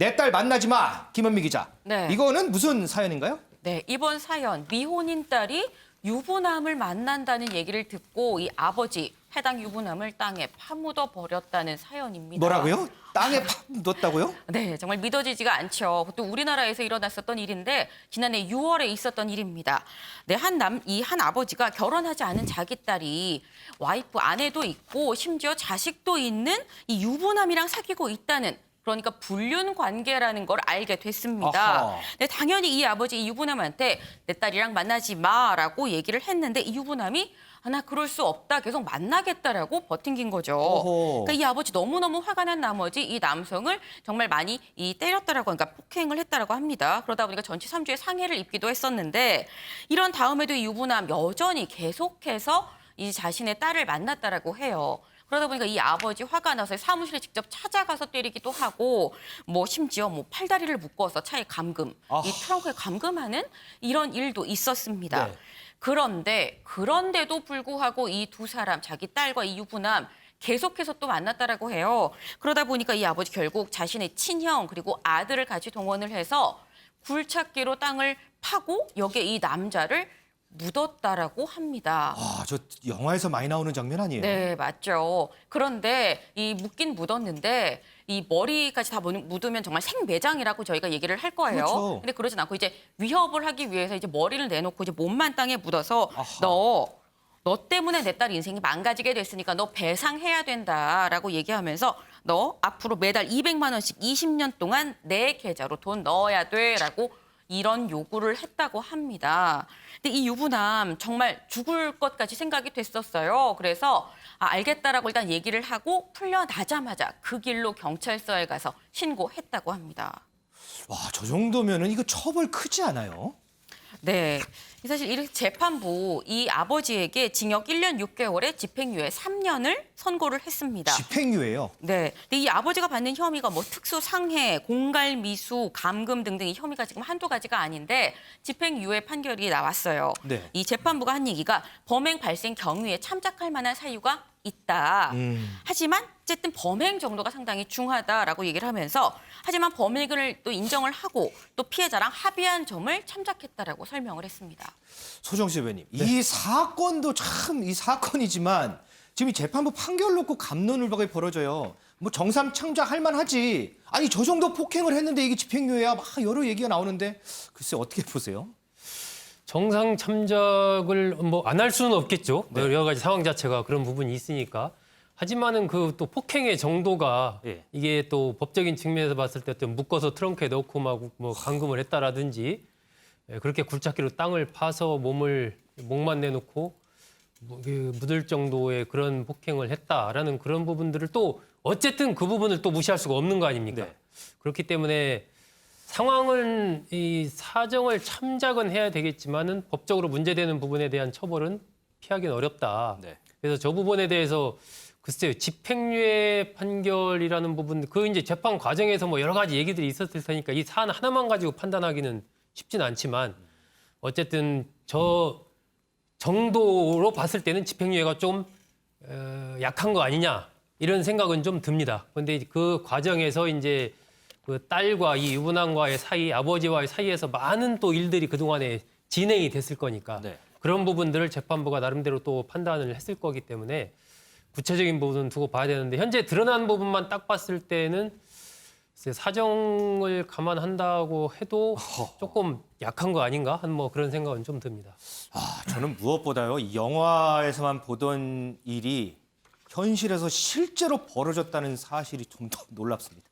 내 딸 만나지 마, 김현미 기자. 네. 이거는 무슨 사연인가요? 네, 이번 사연 미혼인 딸이 유부남을 만난다는 얘기를 듣고 이 아버지 해당 유부남을 땅에 파묻어 버렸다는 사연입니다. 뭐라고요? 땅에 묻었다고요? 네, 정말 믿어지지가 않죠. 또 우리나라에서 일어났었던 일인데 지난해 6월에 있었던 일입니다. 네, 이 한 아버지가 결혼하지 않은 자기 딸이 와이프 아내도 있고 심지어 자식도 있는 이 유부남이랑 사귀고 있다는 그러니까 불륜 관계라는 걸 알게 됐습니다. 아하. 네, 당연히 이 아버지 이 유부남한테 내 딸이랑 만나지 마라고 얘기를 했는데 이 유부남이 나 그럴 수 없다 계속 만나겠다라고 버틴긴 거죠. 어허. 그러니까 이 아버지 너무너무 화가 난 나머지 이 남성을 정말 많이 때렸다라고 그러니까 폭행을 했다라고 합니다. 그러다 보니까 전치 3주의 상해를 입기도 했었는데 이런 다음에도 이 유부남 여전히 계속해서 이 자신의 딸을 만났다라고 해요. 그러다 보니까 이 아버지 화가 나서 사무실에 직접 찾아가서 때리기도 하고 뭐 심지어 뭐 팔다리를 묶어서 차에 감금, 아. 이 트렁크에 감금하는 이런 일도 있었습니다. 네. 그런데도 불구하고 이 두 사람, 자기 딸과 이 유부남 계속해서 또 만났다라고 해요. 그러다 보니까 이 아버지 결국 자신의 친형 그리고 아들을 같이 동원을 해서 굴착기로 땅을 파고 여기에 이 남자를 묻었다라고 합니다. 아, 저 영화에서 많이 나오는 장면 아니에요? 네, 맞죠. 그런데 이 묻긴 묻었는데 이 머리까지 다 묻으면 정말 생매장이라고 저희가 얘기를 할 거예요. 그렇죠. 근데 그러진 않고 이제 위협을 하기 위해서 이제 머리를 내놓고 이제 몸만 땅에 묻어서 아하. 너 때문에 내 딸 인생이 망가지게 됐으니까 너 배상해야 된다라고 얘기하면서 너 앞으로 매달 200만 원씩 20년 동안 내 계좌로 돈 넣어야 돼라고 이런 요구를 했다고 합니다. 근데 이 유부남 정말 죽을 것까지 생각이 됐었어요. 그래서 알겠다라고 일단 얘기를 하고 풀려나자마자 그 길로 경찰서에 가서 신고했다고 합니다. 와, 저 정도면은 이거 처벌 크지 않아요? 네. 사실 이 재판부 이 아버지에게 징역 1년 6개월에 집행유예 3년을 선고를 했습니다. 집행유예요. 네. 근데 이 아버지가 받는 혐의가 뭐 특수상해, 공갈미수, 감금 등등 이 혐의가 지금 한두 가지가 아닌데 집행유예 판결이 나왔어요. 네. 이 재판부가 한 얘기가 범행 발생 경위에 참작할 만한 사유가 있다. 하지만 어쨌든 범행 정도가 상당히 중하다라고 얘기를 하면서 하지만 범행을 또 인정을 하고 또 피해자랑 합의한 점을 참작했다라고 설명을 했습니다. 소정씨 의원님, 이 사건도 참 이 사건이지만 지금 이 재판부 판결 놓고 갑론을박이 벌어져요. 뭐 정상 참작할 만하지. 아니 저 정도 폭행을 했는데 이게 집행유예야 막 여러 얘기가 나오는데 글쎄 어떻게 보세요? 정상 참작을 뭐 안 할 수는 없겠죠. 여러 가지 상황 자체가 그런 부분이 있으니까. 하지만은 그 또 폭행의 정도가 예. 이게 또 법적인 측면에서 봤을 때 어떤 묶어서 트렁크에 넣고 막 뭐 감금을 했다라든지 그렇게 굴착기로 땅을 파서 목만 내놓고 묻을 정도의 그런 폭행을 했다라는 그런 부분들을 또 어쨌든 그 부분을 또 무시할 수가 없는 거 아닙니까? 네. 그렇기 때문에 상황을 이 사정을 참작은 해야 되겠지만은 법적으로 문제되는 부분에 대한 처벌은 피하기는 어렵다. 네. 그래서 저 부분에 대해서 글쎄요 집행유예 판결이라는 부분 그 이제 재판 과정에서 뭐 여러 가지 얘기들이 있었을 테니까 이 사안 하나만 가지고 판단하기는 쉽진 않지만 어쨌든 저 정도로 봤을 때는 집행유예가 좀 약한 거 아니냐 이런 생각은 좀 듭니다. 그런데 그 과정에서 이제 그 딸과 이 유부남과의 사이, 아버지와의 사이에서 많은 또 일들이 그동안에 진행이 됐을 거니까 네. 그런 부분들을 재판부가 나름대로 또 판단을 했을 거기 때문에 구체적인 부분은 두고 봐야 되는데 현재 드러난 부분만 딱 봤을 때는 사정을 감안한다고 해도 조금 약한 거 아닌가 하는 뭐 그런 생각은 좀 듭니다. 아, 저는 무엇보다요. 이 영화에서만 보던 일이 현실에서 실제로 벌어졌다는 사실이 좀 더 놀랍습니다.